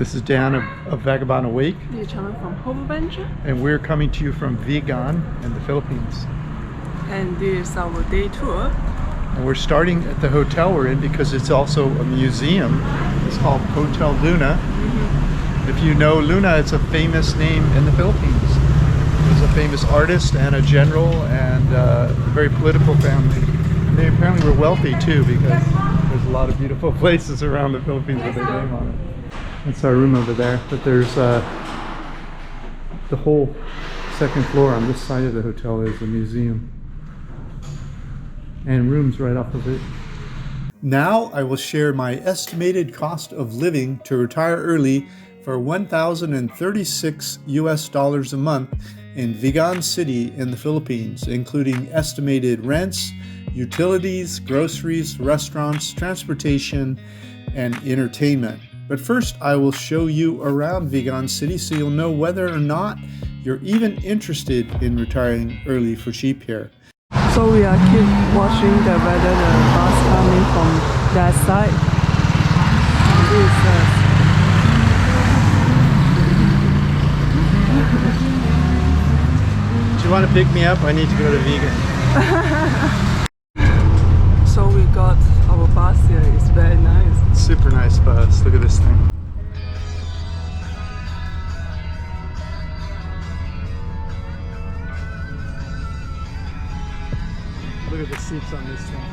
This is Dan of Vagabond Awake. From Home Adventure. And we're coming to you from Vigan in the Philippines. And this is our day tour. And we're starting at the hotel we're in because it's also a museum. It's called Hotel Luna. If you know Luna, it's a famous name in the Philippines. He was a famous artist and a general and a very political family. And they apparently were wealthy too because there's a lot of beautiful places around the Philippines with their name on it. That's our room over there, but there's the whole second floor on this side of the hotel is a museum and rooms right off of it. Now I will share my estimated cost of living to retire early for $1,036 US a month in Vigan City in the Philippines, including estimated rents, utilities, groceries, restaurants, transportation, and entertainment. But first, I will show you around Vigan City so you'll know whether or not you're even interested in retiring early for cheap here. So we are keep watching the whether the bus coming from that side. Do you want to pick me up? I need to go to Vigan. So we got our bus here. It's very nice. Super nice bus. Look at this thing. Look at the seats on this thing.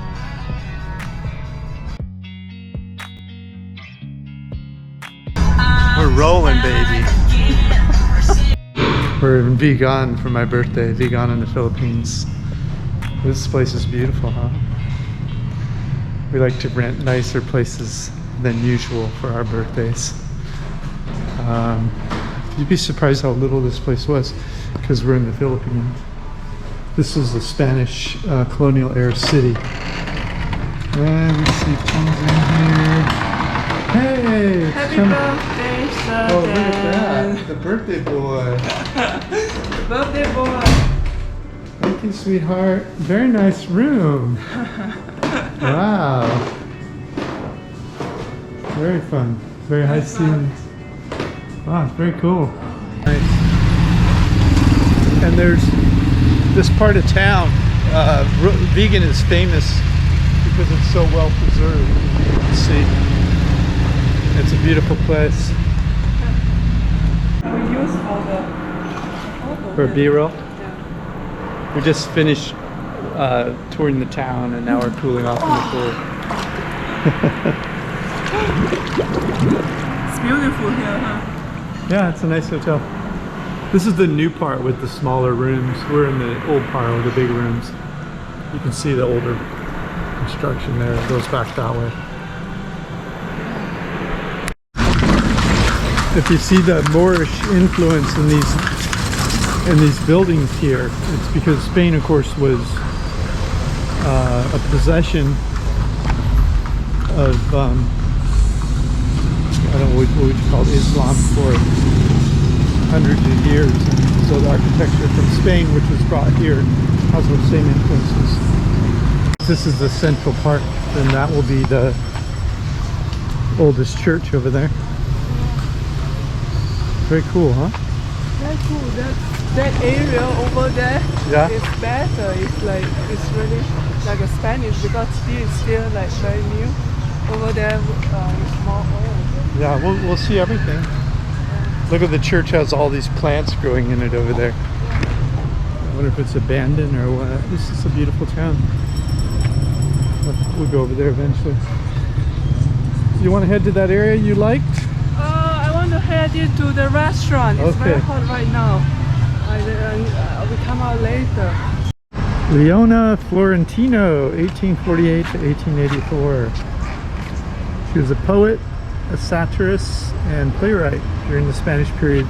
We're rolling, baby. We're in Vigan for my birthday. Vigan in the Philippines. This place is beautiful, huh? We like to rent nicer places than usual for our birthdays. You'd be surprised how little this place was because we're in the Philippines. This is the Spanish colonial era city. And we see things in here. Hey! Happy birthday, sir! Oh, look at that! The birthday boy! Birthday boy! Thank you, sweetheart. Very nice room. Wow. Very fun. Very high ceilings. Wow, it's very cool. Nice. And there's this part of town. Vigan is famous because it's so well preserved. You can see. It's a beautiful place. We use for B-roll. Yeah. We just finished touring the town and now we're cooling off in the pool. It's beautiful here, huh? Yeah, it's a nice hotel. This is the new part with the smaller rooms. We're in the old part with the big rooms. You can see the older construction there. It goes back that way. If you see the Moorish influence in these buildings here, it's because Spain, of course, was a possession of I don't know what you call Islam for hundreds of years. And so the architecture from Spain, which was brought here, has those same influences. This is the central part, and that will be the oldest church over there. Very cool, huh? Very cool. That area over there is better. It's really like a Spanish because this is still like very new. Over there it's more old. Yeah, we'll see everything. Look at the church has all these plants growing in it over there. I wonder if it's abandoned or what. This is a beautiful town. We'll go over there eventually. You want to head to that area you liked? I want to head into the restaurant. It's very hot right now. We come out later. Leona Florentino, 1848 to 1884. She was a poet, a satirist, and playwright during the Spanish period.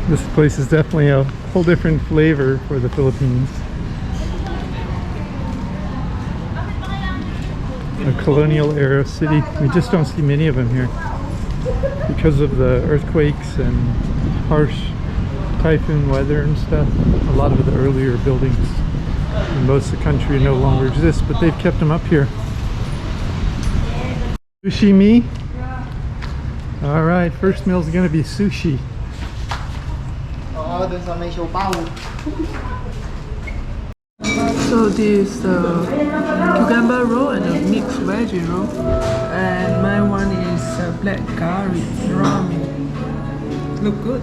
This place is definitely a whole different flavor for the Philippines. A colonial era city. We just don't see many of them here because of the earthquakes and harsh typhoon weather and stuff. A lot of the earlier buildings in most of the country no longer exist, but they've kept them up here. Sushi me? Yeah. All right, first meal is going to be sushi. So this is the cucumber roll and a mixed veggie roll, and my one is black curry ramen. Look good.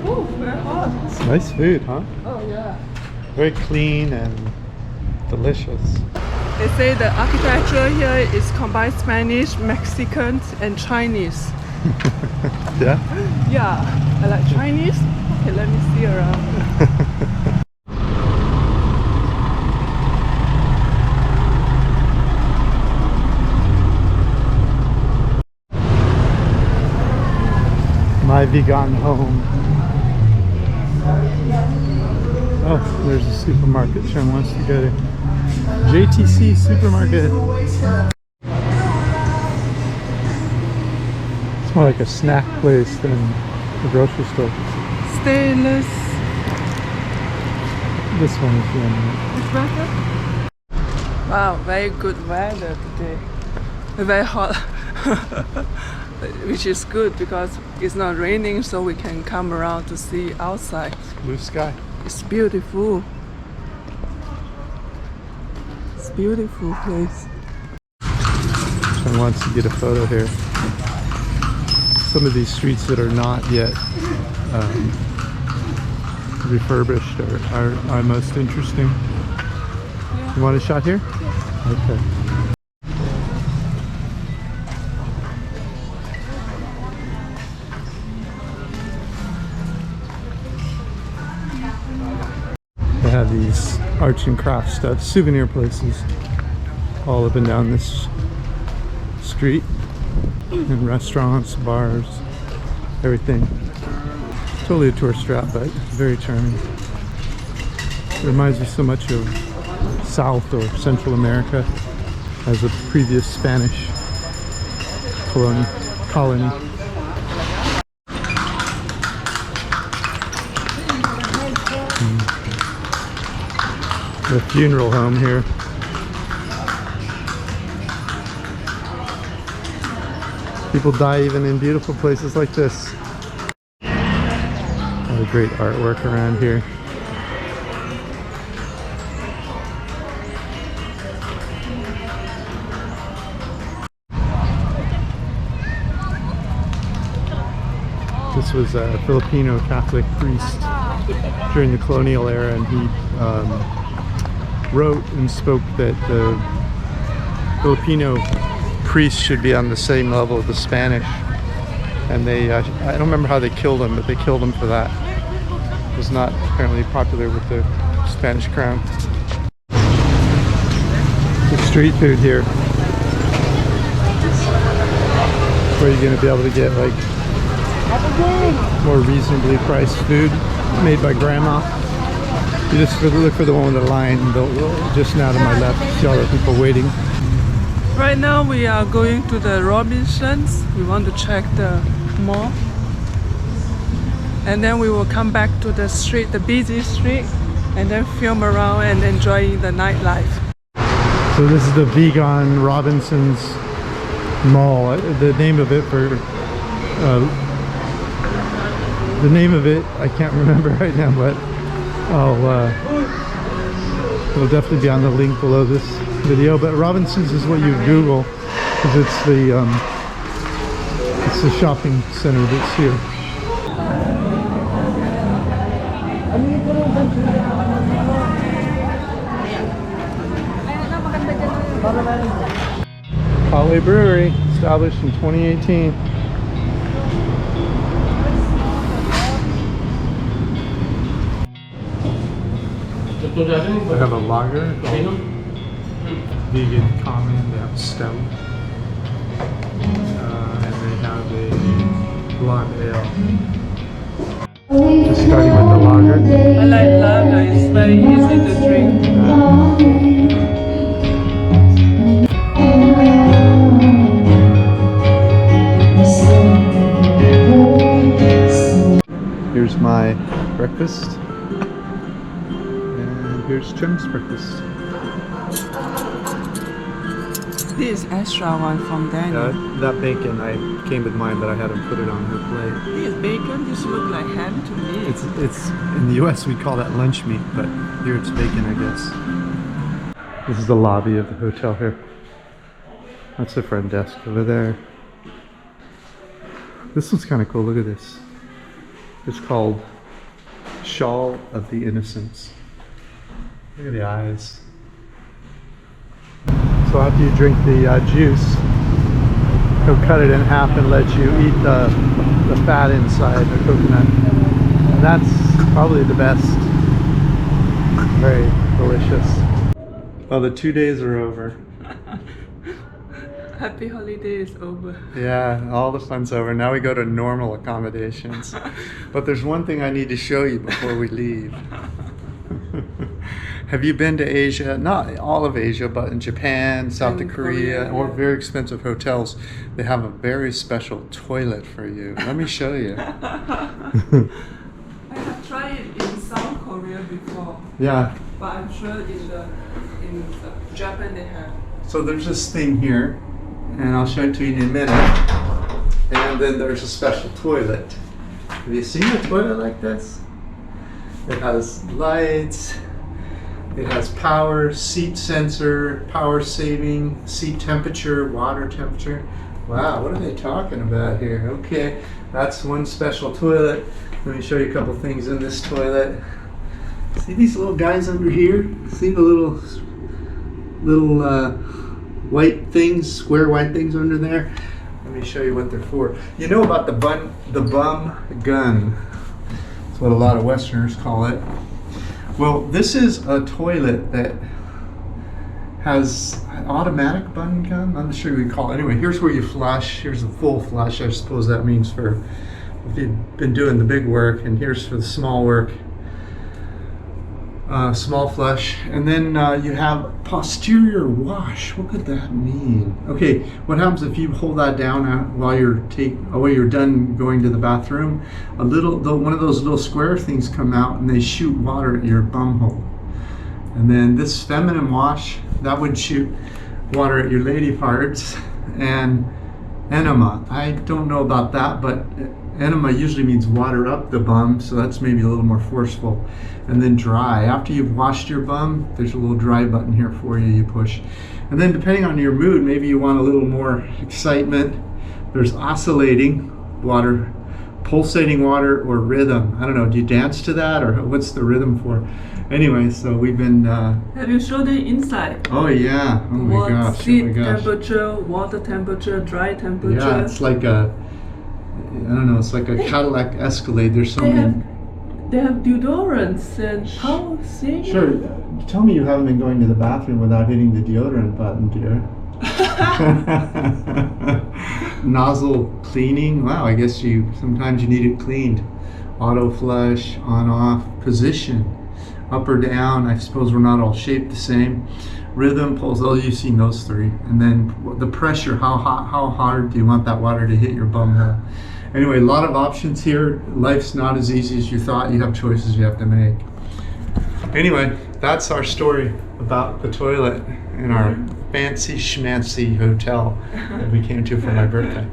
Oh, very hot. It's nice food, huh? Oh yeah. Very clean and delicious. They say the architecture here is combined Spanish, Mexican, and Chinese. Yeah? Yeah, I like Chinese. Okay, let me see around. My vegan home. Oh, there's a supermarket Sharon wants to go to. JTC supermarket. It's more like a snack place than a grocery store. Stainless. This one is It's better? Wow, very good weather today. Very hot. Which is good because it's not raining, so we can come around to see outside. blue sky. It's beautiful. It's a beautiful place. Sharon wants to get a photo here. Some of these streets that are not yet refurbished are most interesting. Yeah. You want a shot here? Okay. They have these arts and crafts stuff, souvenir places all up and down this street, and restaurants, bars, everything. Totally a tourist trap, but very charming. It reminds me so much of South or Central America as a previous Spanish colony. The funeral home here. People die even in beautiful places like this. A lot of great artwork around here. This was a Filipino Catholic priest during the colonial era, and he wrote and spoke that the Filipino priests should be on the same level as the Spanish. And they, I don't remember how they killed him, but they killed him for that. It was not apparently popular with the Spanish crown. The street food here, where you're going to be able to get like more reasonably priced food made by grandma. You just look for the one with the line, just now to my left, see all the people waiting. Right now we are going to the Robinsons. We want to check the mall. And then we will come back to the street, the busy street, and then film around and enjoy the nightlife. So this is the Vigan Robinsons Mall. The name of it I can't remember right now, but it'll definitely be on the link below this video. But Robinsons is what you Google, because it's the shopping center that's here. 𝐂𝐒𝐒 Brewery, established in 2018. They have a lager called Vigan Common, they have stout, and they have a blonde ale. Just starting with the lager. I like lager, it's very easy to drink. Here's my breakfast. And here's Chung's breakfast. This extra one from Daniel. That bacon, I came with mine, but I had him put it on her plate. This bacon, this look like ham to me. It's in the US we call that lunch meat, but here it's bacon, I guess. This is the lobby of the hotel here. That's the front desk over there. This one's kind of cool. Look at this. It's called Shawl of the Innocents. Look at the eyes. So after you drink the juice, he'll cut it in half and let you eat the fat inside the coconut. And that's probably the best. Very delicious. Well, the 2 days are over. Happy holiday is over. Yeah, all the fun's over. Now we go to normal accommodations. But there's one thing I need to show you before we leave. Have you been to Asia? Not all of Asia, but in Japan, South Korea, or very expensive hotels. They have a very special toilet for you. Let me show you. I have tried it in South Korea before. Yeah. But I'm sure in Japan they have. So there's this thing here, and I'll show it to you in a minute. And then there's a special toilet. Have you seen a toilet like this? It has lights, it has power, seat sensor, power saving, seat temperature, water temperature. Wow, what are they talking about here? Okay, that's one special toilet. Let me show you a couple things in this toilet. See these little guys under here? See the little white things, square white things under there? Let me show you what they're for. You know about the bum gun. That's what a lot of Westerners call it. Well, this is a toilet that has an automatic button gun. I'm not sure what you call it. Anyway, here's where you flush. Here's the full flush. I suppose that means for if you've been doing the big work, and here's for the small work. Small flush, and then you have posterior wash. What could that mean? Okay, what happens if you hold that down while you're done going to the bathroom? One of those little square things come out, and they shoot water at your bum hole. And then this feminine wash, that would shoot water at your lady parts. And enema, I don't know about that, but enema usually means water up the bum, so that's maybe a little more forceful. And then dry. After you've washed your bum, there's a little dry button here for you, you push. And then depending on your mood, maybe you want a little more excitement. There's oscillating water, pulsating water, or rhythm. I don't know, do you dance to that, or what's the rhythm for? Anyway, so we've been... Have you showed the inside? Oh yeah, oh my gosh. Seat temperature, water temperature, dry temperature. Yeah, it's like a... I don't know, it's like a Cadillac Escalade. There's so many... They have deodorants and how see? Sure. Tell me you haven't been going to the bathroom without hitting the deodorant button, dear. Nozzle cleaning. Wow, I guess sometimes you need it cleaned. Auto flush, on off, position, up or down. I suppose we're not all shaped the same. Rhythm, pulse. Oh, you've seen those three. And then the pressure. How hard do you want that water to hit your bum hole? Anyway, a lot of options here. Life's not as easy as you thought. You have choices you have to make. Anyway, that's our story about the toilet in our fancy schmancy hotel that we came to for my birthday.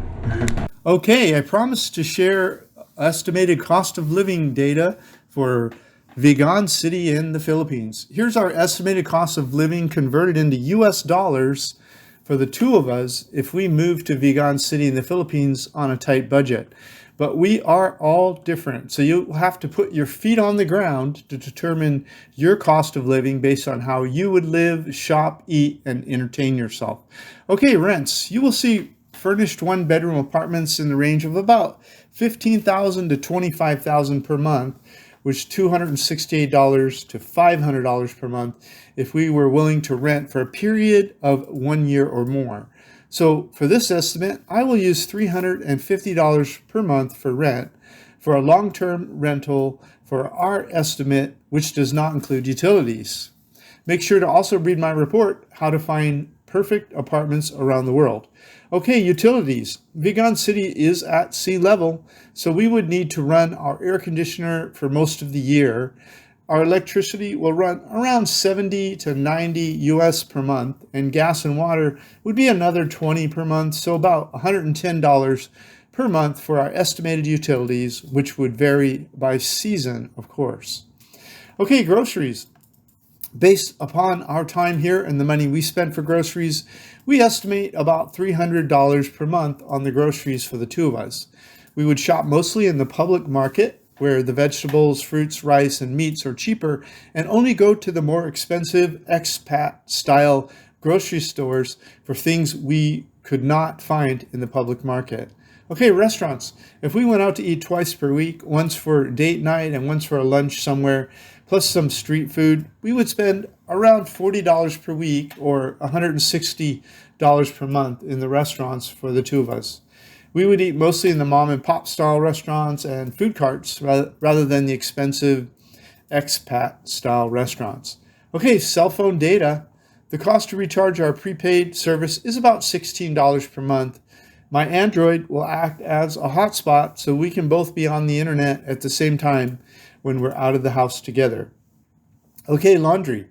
Okay, I promised to share estimated cost of living data for Vigan City in the Philippines. Here's our estimated cost of living converted into US dollars for the two of us if we move to Vigan City in the Philippines on a tight budget. But we are all different. So you'll have to put your feet on the ground to determine your cost of living based on how you would live, shop, eat, and entertain yourself. Okay, rents. You will see furnished one-bedroom apartments in the range of about $15,000 to $25,000 per month, which is $268 to $500 per month if we were willing to rent for a period of 1 year or more. So for this estimate, I will use $350 per month for rent for a long-term rental for our estimate, which does not include utilities. Make sure to also read my report, How to Find Perfect Apartments Around the World. Okay, utilities. Vigan City is at sea level, so we would need to run our air conditioner for most of the year. Our electricity will run around 70 to 90 US per month, and gas and water would be another 20 per month, so about $110 per month for our estimated utilities, which would vary by season, of course. Okay, groceries. Based upon our time here and the money we spent for groceries, we estimate about $300 per month on the groceries for the two of us. We would shop mostly in the public market, where the vegetables, fruits, rice, and meats are cheaper, and only go to the more expensive expat-style grocery stores for things we could not find in the public market. Okay, restaurants. If we went out to eat twice per week, once for date night and once for a lunch somewhere, plus some street food, we would spend around $40 per week or $160 per month in the restaurants for the two of us. We would eat mostly in the mom and pop style restaurants and food carts rather than the expensive expat style restaurants. Okay, cell phone data. The cost to recharge our prepaid service is about $16 per month. My Android will act as a hotspot so we can both be on the internet at the same time when we're out of the house together. Okay, laundry.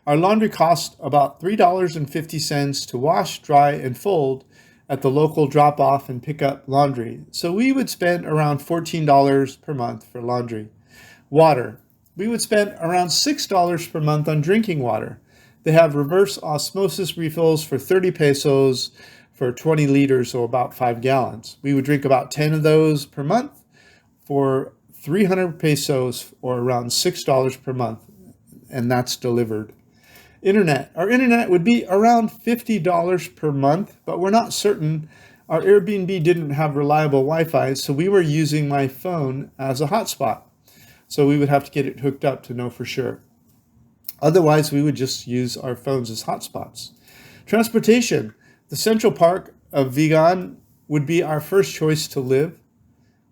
Our laundry costs about $3.50 to wash, dry, and fold at the local drop-off and pick-up laundry. So we would spend around $14 per month for laundry. Water. We would spend around $6 per month on drinking water. They have reverse osmosis refills for 30 pesos for 20 liters, or about 5 gallons. We would drink about 10 of those per month for 300 pesos, or around $6 per month, and that's delivered. Internet. Our internet would be around $50 per month, but we're not certain. Our Airbnb didn't have reliable Wi-Fi, so we were using my phone as a hotspot. So we would have to get it hooked up to know for sure. Otherwise, we would just use our phones as hotspots. Transportation. The Central Park of Vigan would be our first choice to live.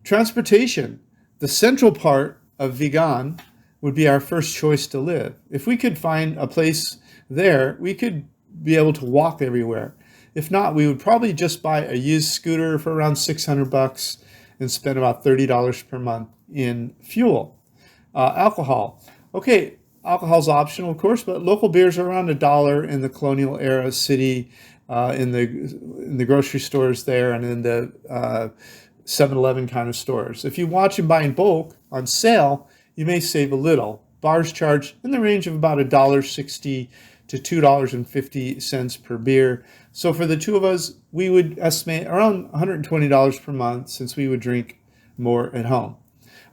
Transportation. The central part of Vigan would be our first choice to live. If we could find a place there, we could be able to walk everywhere. If not, we would probably just buy a used scooter for around $600 and spend about $30 per month in fuel. Alcohol. Okay, alcohol's optional, of course, but local beers are around $1 in the colonial era city, in the grocery stores there, and in the 7-Eleven kind of stores. If you watch and buy in bulk on sale, you may save a little. Bars charge in the range of about $1.60 to $2.50 per beer. So for the two of us, we would estimate around $120 per month, since we would drink more at home.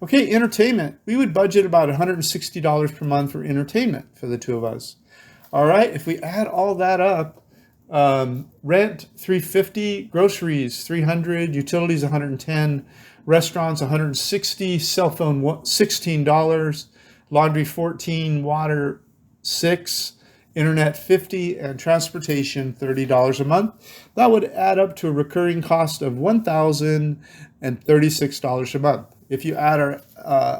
Okay, entertainment. We would budget about $160 per month for entertainment for the two of us. All right, if we add all that up, rent $350, groceries $300, utilities $110, restaurants $160, cell phone $16, laundry $14, water $6, internet $50, and transportation $30 a month. That would add up to a recurring cost of $1,036 a month. If you add our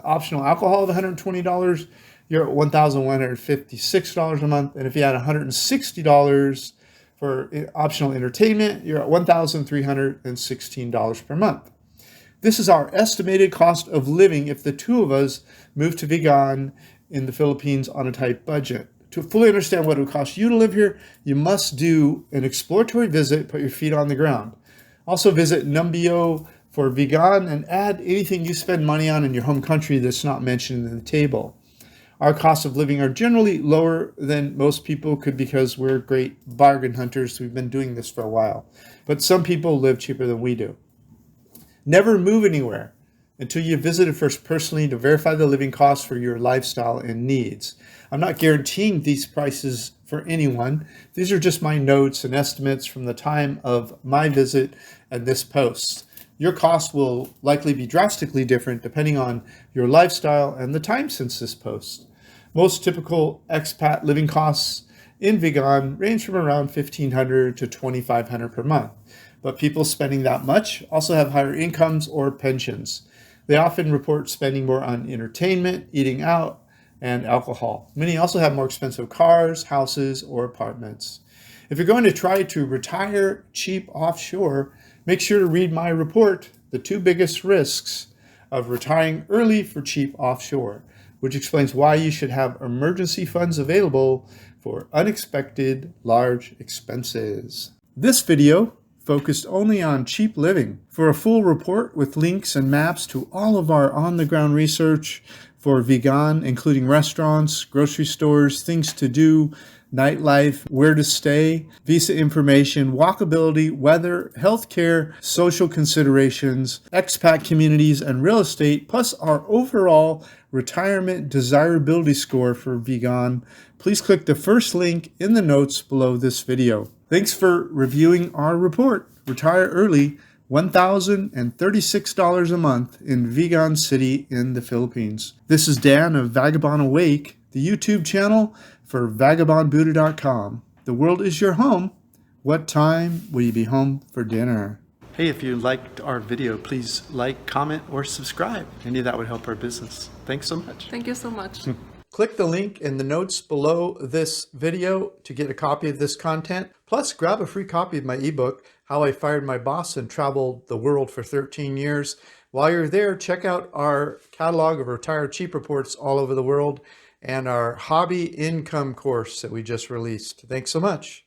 optional alcohol of $120, you're at $1,156 a month. And if you add $160 for optional entertainment, you're at $1,316 per month. This is our estimated cost of living if the two of us move to Vigan in the Philippines on a tight budget. To fully understand what it would cost you to live here, you must do an exploratory visit, put your feet on the ground. Also visit Numbeo for Vigan and add anything you spend money on in your home country that's not mentioned in the table. Our costs of living are generally lower than most people, because we're great bargain hunters. We've been doing this for a while. But some people live cheaper than we do. Never move anywhere until you've visited first personally to verify the living costs for your lifestyle and needs. I'm not guaranteeing these prices for anyone. These are just my notes and estimates from the time of my visit and this post. Your cost will likely be drastically different depending on your lifestyle and the time since this post. Most typical expat living costs in Vigan range from around $1,500 to $2,500 per month. But people spending that much also have higher incomes or pensions. They often report spending more on entertainment, eating out, and alcohol. Many also have more expensive cars, houses, or apartments. If you're going to try to retire cheap offshore, make sure to read my report, The 2 Biggest Risks of Retiring Early for Cheap Offshore, which explains why you should have emergency funds available for unexpected large expenses. This video focused only on cheap living. For a full report with links and maps to all of our on-the-ground research for Vigan, including restaurants, grocery stores, things to do, nightlife, where to stay, visa information, walkability, weather, healthcare, social considerations, expat communities, and real estate, plus our overall retirement desirability score for Vigan, please click the first link in the notes below this video. Thanks for reviewing our report, Retire Early, $1,036 a month in Vigan City in the Philippines. This is Dan of Vagabond Awake, the YouTube channel for vagabondbuddha.com. The world is your home. What time will you be home for dinner? Hey, if you liked our video, please like, comment, or subscribe. Any of that would help our business. Thanks so much. Thank you so much. Click the link in the notes below this video to get a copy of this content. Plus, grab a free copy of my ebook, How I Fired My Boss and Traveled the World for 13 Years. While you're there, check out our catalog of retired cheap reports all over the world and our hobby income course that we just released. Thanks so much.